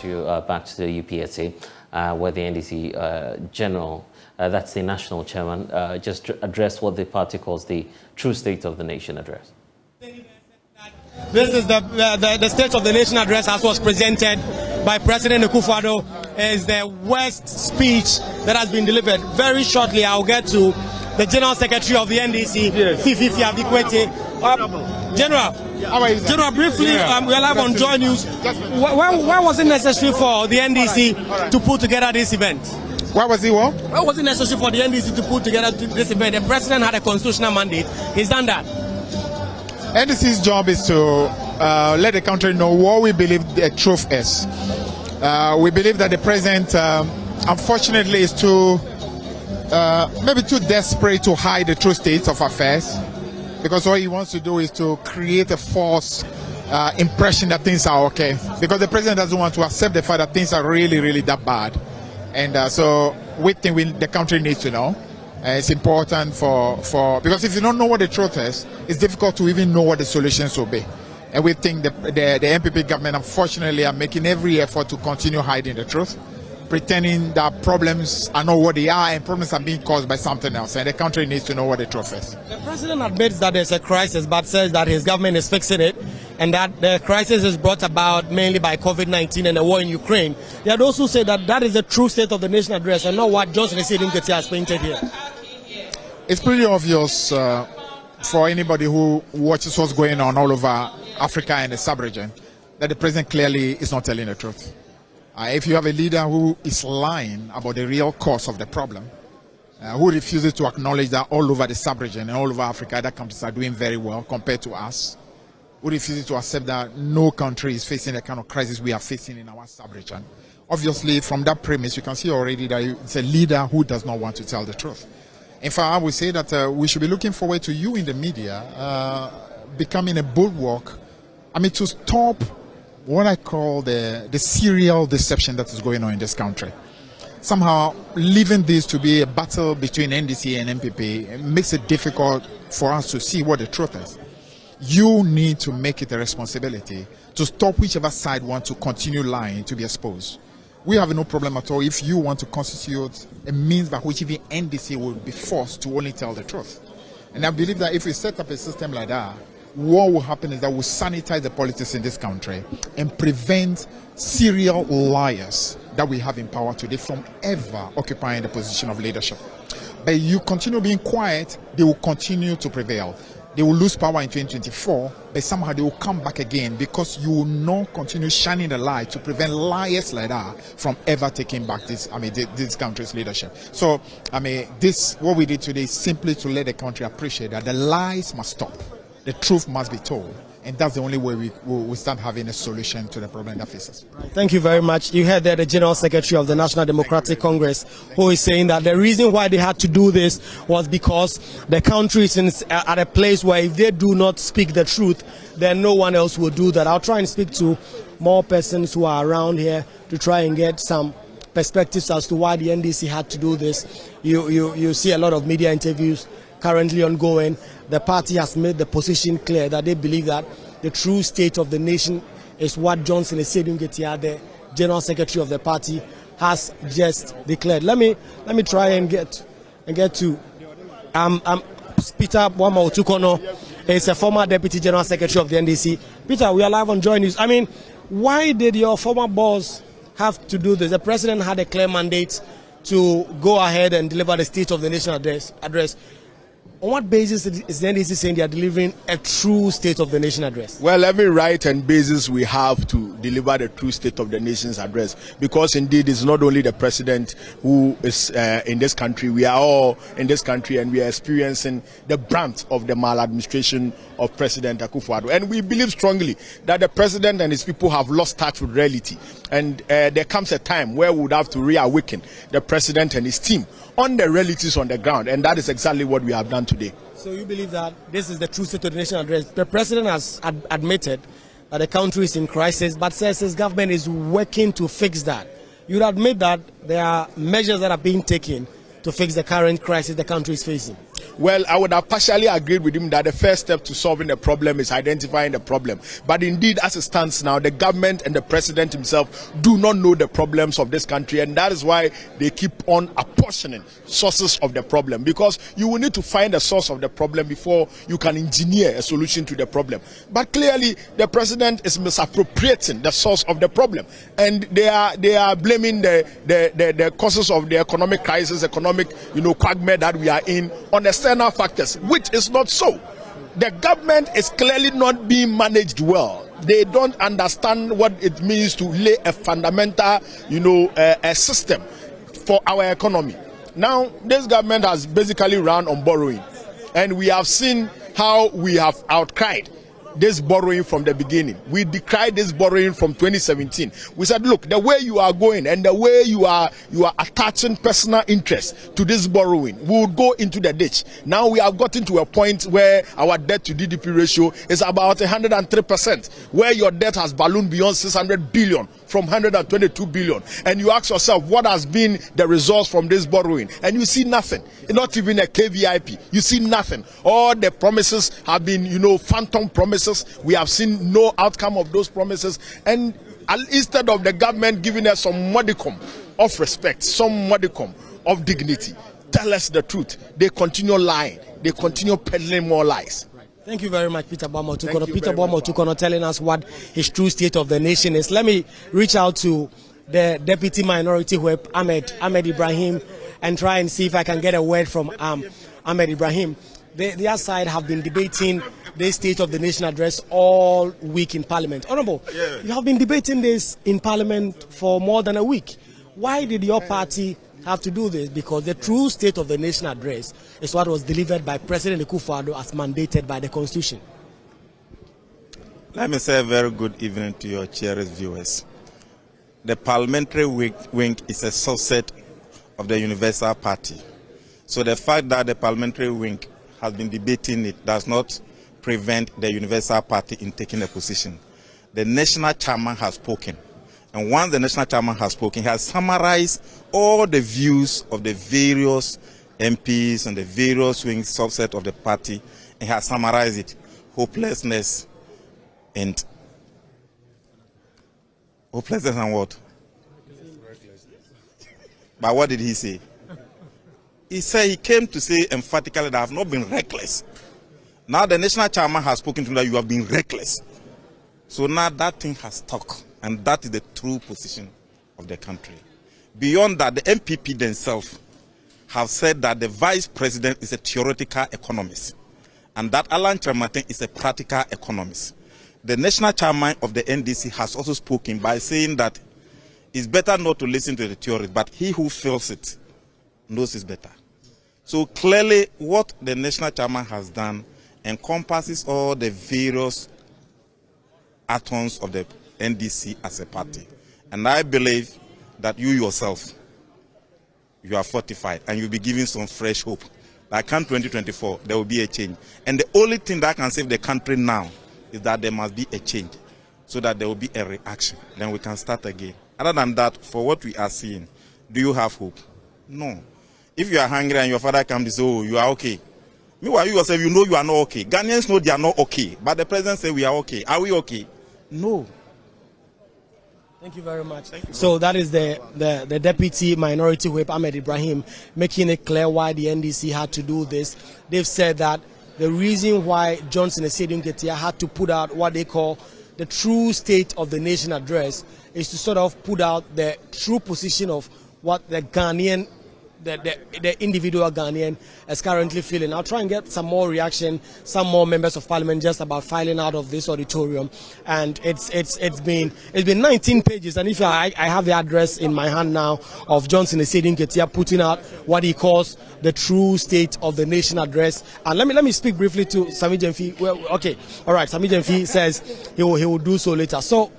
you back to the UPSA, where the NDC general, that's the national chairman, just addressed what the party calls the true state of the nation address. This is the State of the Nation address as was presented by President Akufo-Addo. Is the worst speech that has been delivered. Very shortly, I'll get to the General Secretary of the NDC, Fifi Abikwete. General, briefly, we are live on Joy News. Why was it necessary for the NDC to put together this event? Why was it what? Why was it necessary for the NDC to put together this event? The President had a constitutional mandate. He's done that. NDC's job is to let the country know what we believe the truth is. We believe that the President, unfortunately, is maybe too desperate to hide the true state of affairs, because all he wants to do is to create a false impression that things are okay, because the President doesn't want to accept the fact that things are really, really that bad. And so we think the country needs to know. It's important because if you don't know what the truth is, it's difficult to even know what the solutions will be. And we think the MPP government, unfortunately, are making every effort to continue hiding the truth, pretending that problems are not what they are and problems are being caused by something else. And the country needs to know what the truth is. The President admits that there's a crisis, but says that his government is fixing it, and that the crisis is brought about mainly by COVID-19 and the war in Ukraine. They had also said that that is the true state of the nation address and not what Johnson Nketia has painted here. It's pretty obvious for anybody who watches what's going on all over Africa and the sub-region that the President clearly is not telling the truth. If you have a leader who is lying about the real cause of the problem, who refuses to acknowledge that all over the sub-region and all over Africa, other countries are doing very well compared to us, who refuses to accept that no country is facing the kind of crisis we are facing in our sub-region. Obviously, from that premise, you can see already that it's a leader who does not want to tell the truth. In fact, I would say that we should be looking forward to you in the media becoming a bulwark, to stop what I call the serial deception that is going on in this country. Somehow, leaving this to be a battle between NDC and MPP makes it difficult for us to see what the truth is. You need to make it a responsibility to stop whichever side wants to continue lying to be exposed. We have no problem at all if you want to constitute a means by which even NDC will be forced to only tell the truth. And I believe that if we set up a system like that, what will happen is that we'll sanitize the politics in this country and prevent serial liars that we have in power today from ever occupying the position of leadership. But you continue being quiet, they will continue to prevail. They will lose power in 2024, but somehow they will come back again because you will not continue shining the light to prevent liars like that from ever taking back this country's leadership. So, what we did today is simply to let the country appreciate that the lies must stop. The truth must be told. And that's the only way we start having a solution to the problem that faces. Thank you very much. You heard there the General Secretary of the National Democratic Congress, who is saying that the reason why they had to do this was because the country is at a place where if they do not speak the truth, then no one else will do that. I'll try and speak to more persons who are around here to try and get some perspectives as to why the NDC had to do this. You see a lot of media interviews currently ongoing. The party has made the position clear that they believe that the true state of the nation is what Johnson Nketia, the General Secretary of the party, has just declared. Let me try and get to Peter Wama Otukono. Is a former Deputy General Secretary of the NDC. Peter, we are live on Joy News. Why did your former boss have to do this? The President had a clear mandate to go ahead and deliver the State of the Nation address. On what basis is the NDC saying they are delivering a true State of the Nation address? Well, every right and basis we have to deliver the true State of the Nation's address, because indeed it's not only the President who is in this country. We are all in this country and we are experiencing the brunt of the maladministration of President Akufo-Addo. And we believe strongly that the President and his people have lost touch with reality. And there comes a time where we would have to reawaken the President and his team on the realities on the ground. And that is exactly what we have done today. So you believe that this is the true State of the Nation address? The President has admitted that the country is in crisis, but says his government is working to fix that. You'd admit that there are measures that are being taken to fix the current crisis the country is facing? Well, I would have partially agreed with him that the first step to solving the problem is identifying the problem. But indeed, as it stands now, the government and the president himself do not know the problems of this country, and that is why they keep on apportioning sources of the problem, because you will need to find the source of the problem before you can engineer a solution to the problem. But clearly, the president is misappropriating the source of the problem, and they are blaming the causes of the economic crisis, economic quagmire that we are in on external factors, which is not so. The government is clearly not being managed well. They don't understand what it means to lay a fundamental, a system for our economy. Now, this government has basically run on borrowing, and we have seen how we have outcried this borrowing from the beginning. We decried this borrowing from 2017. We said, look, the way you are going and the way you are attaching personal interest to this borrowing, we would go into the ditch. Now we have gotten to a point where our debt to GDP ratio is about 103%, where your debt has ballooned beyond 600 billion from 122 billion. And you ask yourself, what has been the results from this borrowing? And you see nothing. Not even a KVIP. You see nothing. All the promises have been, phantom promises. We have seen no outcome of those promises. And instead of the government giving us some modicum of respect, some modicum of dignity, tell us the truth, they continue lying. They continue peddling more lies. Thank you very much, Peter Bomo Tukono. Peter Bomo Tukono telling us what his true state of the nation is. Let me reach out to the Deputy Minority Whip, Ahmed Ibrahim, and try and see if I can get a word from Ahmed Ibrahim. Their side have been debating the State of the Nation address all week in Parliament. Honourable, you have been debating this in Parliament for more than a week. Why did your party have to do this? Because the true State of the Nation address is what was delivered by President Akufo-Addo as mandated by the Constitution. Let me say a very good evening to your cherished viewers. The Parliamentary wing is a subset of the Universal Party. So the fact that the Parliamentary wing has been debating it does not prevent the Universal Party in taking a position. The National Chairman has spoken. And once the National Chairman has spoken, he has summarized all the views of the various MPs and the various wing subset of the party, and has summarized it. Hopelessness and what? But what did he say? He said he came to say emphatically that I have not been reckless. Now the National Chairman has spoken to him that you have been reckless. So now that thing has stuck, and that is the true position of the country. Beyond that, the MPP themselves have said that the Vice President is a theoretical economist, and that Alan Kyerematen is a practical economist. The National Chairman of the NDC has also spoken by saying that it's better not to listen to the theory, but he who feels it knows it's better. So clearly what the National Chairman has done encompasses all the various atoms of the NDC as a party. And I believe that you yourself, you are fortified and you'll be given some fresh hope. Like come 2024, there will be a change. And the only thing that can save the country now is that there must be a change, so that there will be a reaction. Then we can start again. Other than that, for what we are seeing, do you have hope? No. If you are hungry and your father comes and says, oh, you are okay. Meanwhile, you yourself, you know you are not okay. Ghanaians know they are not okay. But the president says we are okay. Are we okay? No. Thank you very much. So that is the Deputy Minority Whip, Ahmed Ibrahim, making it clear why the NDC had to do this. They've said that the reason why Johnson Asiedu Nketia had to put out what they call the true State of the Nation address is to sort of put out the true position of what the Ghanaian, the individual Ghanaian is currently feeling. I'll try and get some more reaction, some more members of parliament just about filing out of this auditorium. And it's been 19 pages. And if I have the address in my hand now of Johnson Asiedu Nketia putting out what he calls the true State of the Nation address. And let me speak briefly to Sami Gyamfi. Well, okay, all right. Sami Gyamfi says he will do so later. So,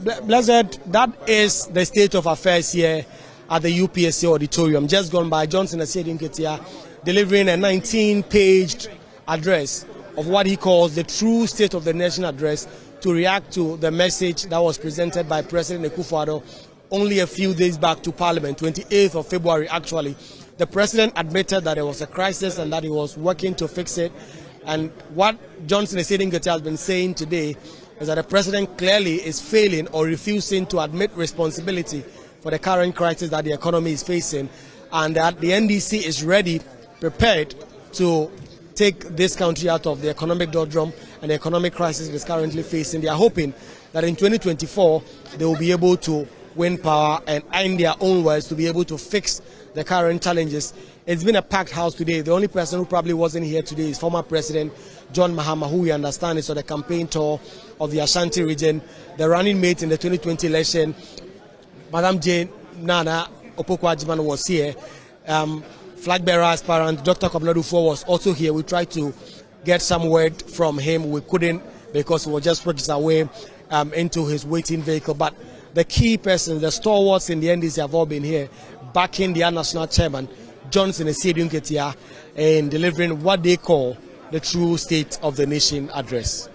Blessed, that is the state of affairs here at the UPSA auditorium. Just gone by, Johnson Asiedu Nketia delivering a 19-page address of what he calls the true State of the Nation address to react to the message that was presented by President Akufo-Addo only a few days back to Parliament, 28th of February actually, the president admitted that there was a crisis and that he was working to fix it. And what Johnson Esedin-Ketia has been saying today is that the president clearly is failing or refusing to admit responsibility for the current crisis that the economy is facing, and that the NDC is ready, prepared to take this country out of the economic doldrum and the economic crisis it is currently facing. They are hoping that in 2024 they will be able to win power and, in their own words, to be able to fix the current challenges. It's been a packed house today. The only person who probably wasn't here today is former President John Mahama, who we understand is on the campaign tour of the Ashanti region. The running mate in the 2020 election, Madam Jane Nana Opoku-Agyeman, was here. Flag bearer aspirant Dr. Kwabena Duffuor was also here. We tried to get some word from him. We couldn't because he was just pushed away into his waiting vehicle. But the key persons, the stalwarts in the NDC have all been here, backing their national chairman, Johnson Esedin-Ketia, in delivering what they call the true State of the Nation address.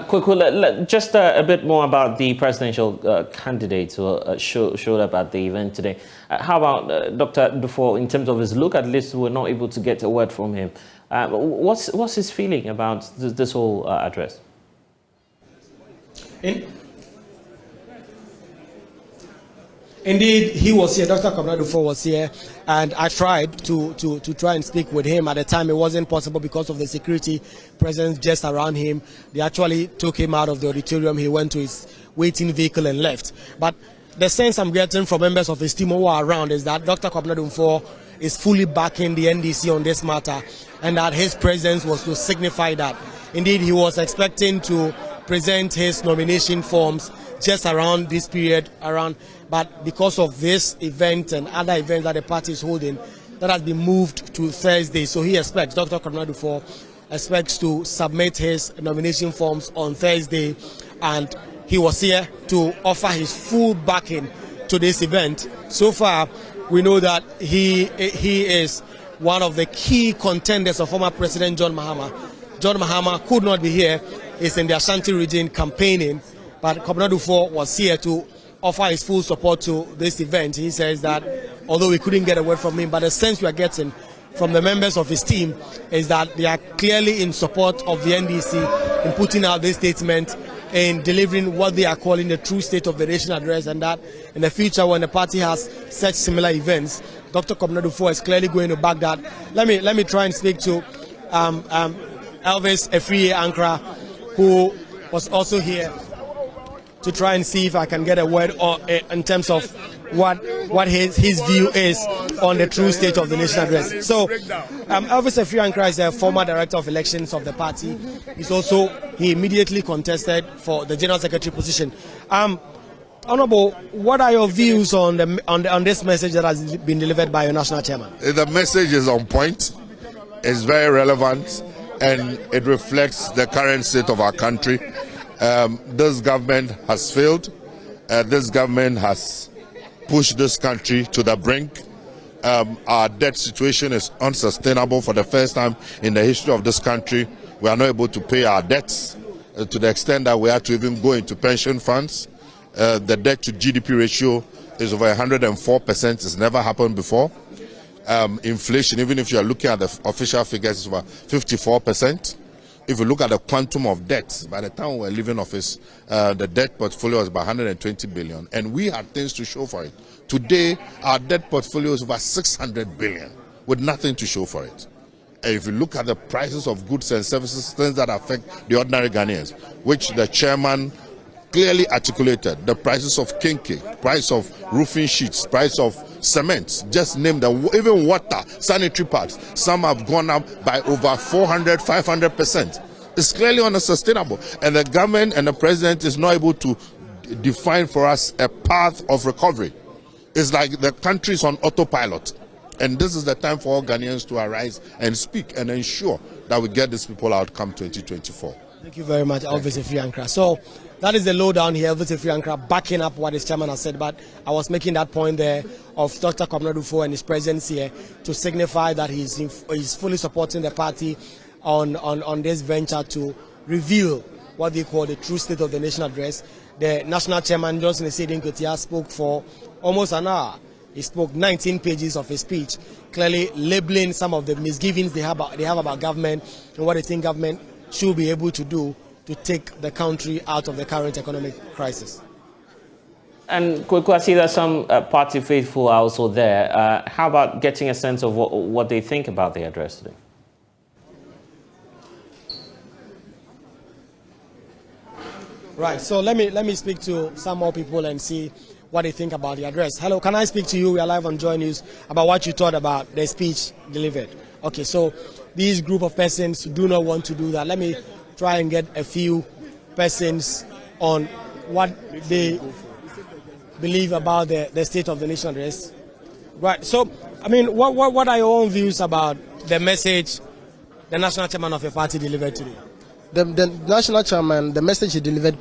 Quickly, just a bit more about the presidential candidates who showed up at the event today. How about Dr. Duffuor, in terms of his look? At least we're not able to get a word from him. What's his feeling about this whole address? Indeed, he was here. Dr. Kwabena Duffuor was here, and I tried to try and speak with him. At the time, it wasn't possible because of the security presence just around him. They actually took him out of the auditorium. He went to his waiting vehicle and left. But the sense I'm getting from members of his team who are around is that Dr. Kwabena Duffuor is fully backing the NDC on this matter, and that his presence was to signify that. Indeed, he was expecting to present his nomination forms just around this period, but because of this event and other events that the party is holding, that has been moved to Thursday. So he expects, Dr. Kwabena Duffuor expects to submit his nomination forms on Thursday, and he was here to offer his full backing to this event. So far, we know that he is one of the key contenders of former President John Mahama. John Mahama could not be here. He's in the Ashanti region campaigning, but Kwabena Duffuor was here to offer his full support to this event. He says that although we couldn't get a word from him, but the sense we are getting from the members of his team is that they are clearly in support of the NDC in putting out this statement and delivering what they are calling the true State of the Nation address, and that in the future when the party has such similar events, Dr. Kwabena Duffuor is clearly going to back that. Let me try and speak to Elvis Afriye-Ankra, who was also here, to try and see if I can get a word in terms of what his view is on the true State of the Nation address. So, Elvis Afriye-Ankra is a former director of elections of the party. He immediately contested for the general secretary position. Honorable, what are your views on this message that has been delivered by your national chairman? The message is on point. It's very relevant, and it reflects the current state of our country. This government has failed. This government has pushed this country to the brink. Our debt situation is unsustainable. For the first time in the history of this country, we are not able to pay our debts to the extent that we have to even go into pension funds. The debt to GDP ratio is over 104%. It's never happened before. Inflation, even if you are looking at the official figures, is over 54%. If you look at the quantum of debts, by the time we were leaving office, the debt portfolio was about 120 billion, and we had things to show for it. Today, our debt portfolio is over 600 billion, with nothing to show for it. And if you look at the prices of goods and services, things that affect the ordinary Ghanaians, which the chairman clearly articulated, the prices of kinky, price of roofing sheets, price of cement, just name them, even water, sanitary pads, some have gone up by over 400, 500%. It's clearly unsustainable, and the government and the president is not able to define for us a path of recovery. It's like the country is on autopilot, and this is the time for all Ghanaians to arise and speak and ensure that we get these people out come 2024. Thank you very much, Elvis Afriye-Ankra. So that is the lowdown here, Elvis Afriye-Ankra backing up what his chairman has said. But I was making that point there of Dr. Kwabena Duffuor and his presence here to signify that he's fully supporting the party on this venture to reveal what they call the true State of the Nation address. The national chairman, Johnson Esedin-Ketia, spoke for almost an hour. He spoke 19 pages of his speech, clearly labeling some of the misgivings they have about government and what they think government should be able to do to take the country out of the current economic crisis. And Kweku, I see that some party faithful are also there. How about getting a sense of what they think about the address today? Right, so let me speak to some more people and see what they think about the address. Hello, can I speak to you? We are live on Joy News about what you thought about the speech delivered. Okay, so these group of persons do not want to do that. Let me try and get a few persons on what they believe about the State of the Nation address. Right, so, I mean, what are your own views about the message the national chairman of your party delivered today? The national chairman, the message he delivered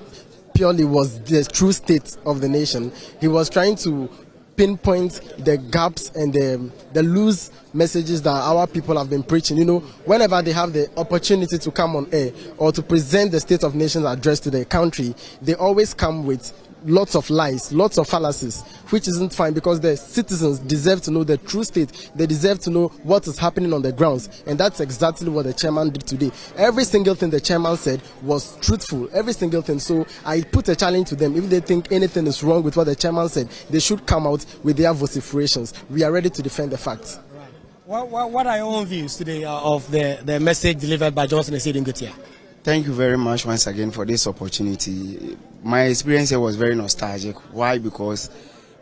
purely was the true state of the nation. He was trying to pinpoint the gaps and the loose messages that our people have been preaching. You know, whenever they have the opportunity to come on air or to present the State of Nations address to the country, they always come with lots of lies, lots of fallacies, which isn't fine, because the citizens deserve to know the true state. They deserve to know what is happening on the grounds, and that's exactly what the chairman did today. Every single thing the chairman said was truthful, every single thing. So I put a challenge to them. If they think anything is wrong with what the chairman said, they should come out with their vociferations. We are ready to defend the facts. What are your own views today of the message delivered by Johnson and Sidin Gutia? Thank you very much once again for this opportunity. My experience here was very nostalgic. Why? Because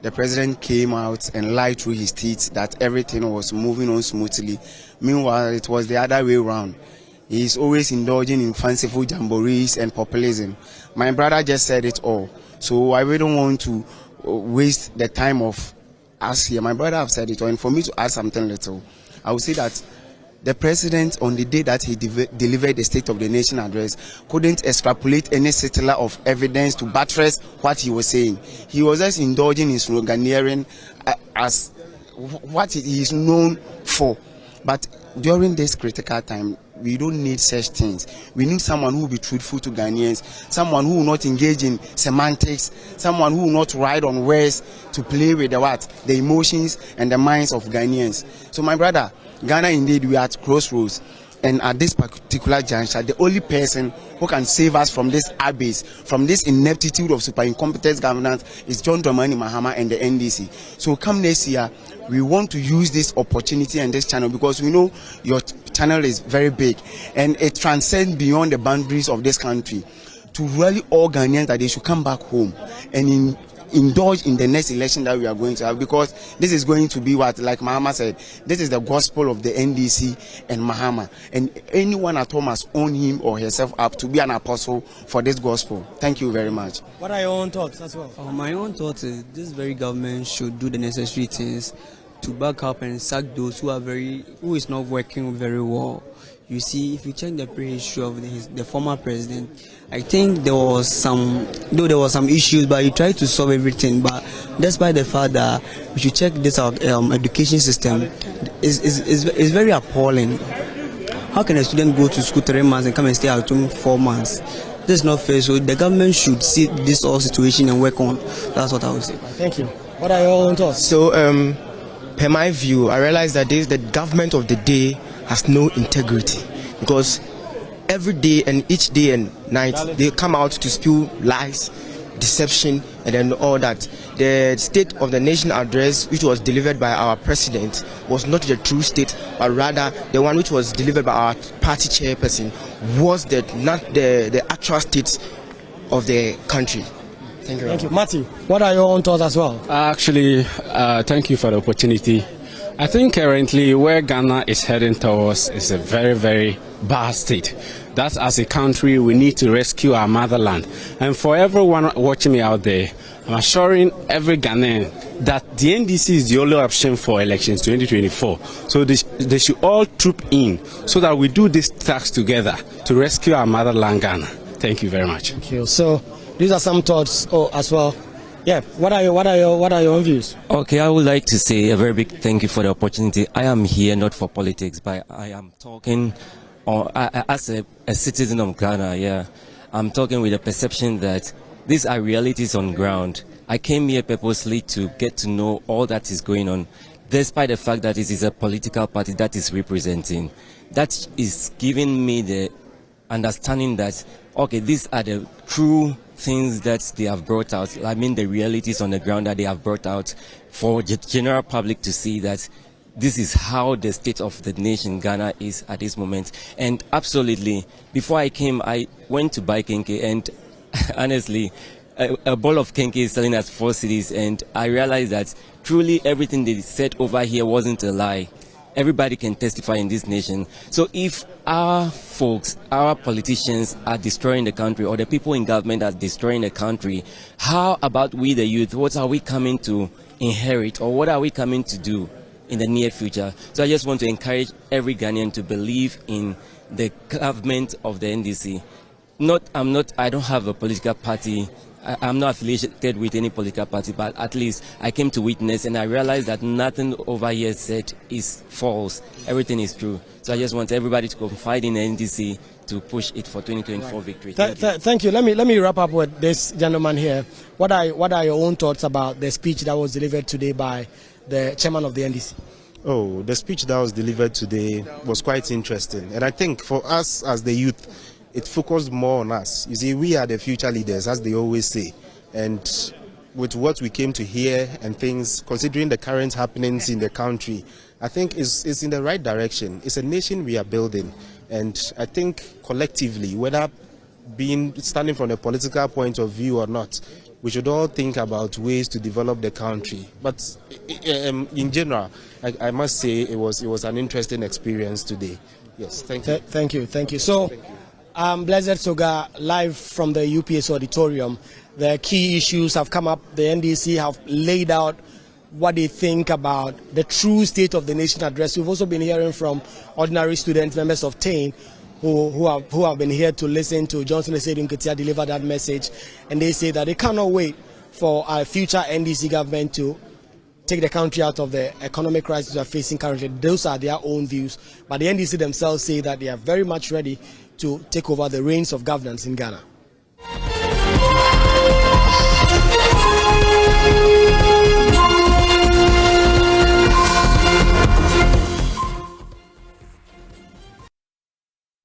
the president came out and lied through his teeth that everything was moving on smoothly. Meanwhile, it was the other way around. He is always indulging in fanciful jamborees and populism. My brother just said it all. So I really don't want to waste the time of us here. My brother have said it all. And for me to add something little, I would say that the president, on the day that he delivered the State of the Nation address, couldn't extrapolate any settler of evidence to buttress what he was saying. He was just indulging in sloganeering as what he is known for. But during this critical time, we don't need such things. We need someone who will be truthful to Ghanaians, someone who will not engage in semantics, someone who will not ride on words to play with the emotions and the minds of Ghanaians. So my brother, Ghana, indeed, we are at crossroads, and at this particular juncture, the only person who can save us from this abyss, from this ineptitude of super incompetence governance, is John Dramani Mahama and the NDC. So come next year, we want to use this opportunity and this channel, because we know your channel is very big and it transcends beyond the boundaries of this country, to really all Ghanaians that they should come back home and indulge in the next election that we are going to have, because this is going to be what, like Mahama said, this is the gospel of the NDC and Mahama, and anyone at home must own him or herself up to be an apostle for this gospel. Thank you very much. What are your own thoughts as well? My own thoughts is this very government should do the necessary things to back up and sack those who is not working very well. You see, if you check the pre-history of the former president, I think there was some issues, but he tried to solve everything. But despite the fact that we should check this our education system is very appalling. How can a student go to school 3 months and come and stay at home 4 months? This is not fair. So the government should see this whole situation and work on. That's what I would say. Thank you. What are your own thoughts? So, per my view, I realize that the government of the day has no integrity, because every day and each day and night they come out to spew lies, deception, and then all that. The State of the Nation address, which was delivered by our president, was not the true state, but rather the one which was delivered by our party chairperson was not the actual state of the country. Thank you. Thank you. Matthew, what are your own thoughts as well? Actually, thank you for the opportunity. I think currently where Ghana is heading towards is a very, very bad state. That as a country, we need to rescue our motherland. And for everyone watching me out there, I'm assuring every Ghanaian that the NDC is the only option for elections 2024. So they should all troop in so that we do this task together to rescue our motherland, Ghana. Thank you very much. Thank you. So these are some thoughts as well. Yeah, what are your own views? Okay, I would like to say a very big thank you for the opportunity. I am here not for politics, but I am talking as a citizen of Ghana. Yeah, I'm talking with the perception that these are realities on ground. I came here purposely to get to know all that is going on, despite the fact that it is a political party that is representing. That is giving me the understanding that, okay, these are the true things that they have brought out. I mean, the realities on the ground that they have brought out for the general public to see that this is how the state of the nation Ghana is at this moment. And absolutely, before I came, I went to buy kenke, and honestly, a bowl of kenke is selling at 4 cedis, and I realized that truly everything they said over here wasn't a lie. Everybody can testify in this nation. So if our folks, our politicians are destroying the country, or the people in government are destroying the country, how about we, the youth? What are we coming to inherit, or what are we coming to do in the near future? So I just want to encourage every Ghanaian to believe in the government of the NDC. I don't have a political party. I'm not affiliated with any political party, but at least I came to witness, and I realized that nothing over here said is false. Everything is true. So I just want everybody to confide in the NDC to push it for 2024 victory. Thank you. Let me wrap up with this gentleman here. What are your own thoughts about the speech that was delivered today by the chairman of the NDC? Oh, the speech that was delivered today was quite interesting. And I think for us as the youth, it focused more on us. You see, we are the future leaders, as they always say. And with what we came to hear and things, considering the current happenings in the country, I think it's in the right direction. It's a nation we are building. And I think collectively, whether standing from a political point of view or not, we should all think about ways to develop the country. But in general, I must say it was an interesting experience today. Yes, thank you. Thank you. So, Blessed Soga, live from the UPS auditorium. The key issues have come up. The NDC have laid out what they think about the true state of the nation address. We've also been hearing from ordinary students, members of TAIN, who have been here to listen to Johnson Esedum Ketia deliver that message. And they say that they cannot wait for our future NDC government to take the country out of the economic crisis we are facing currently. Those are their own views. But the NDC themselves say that they are very much ready to take over the reins of governance in Ghana.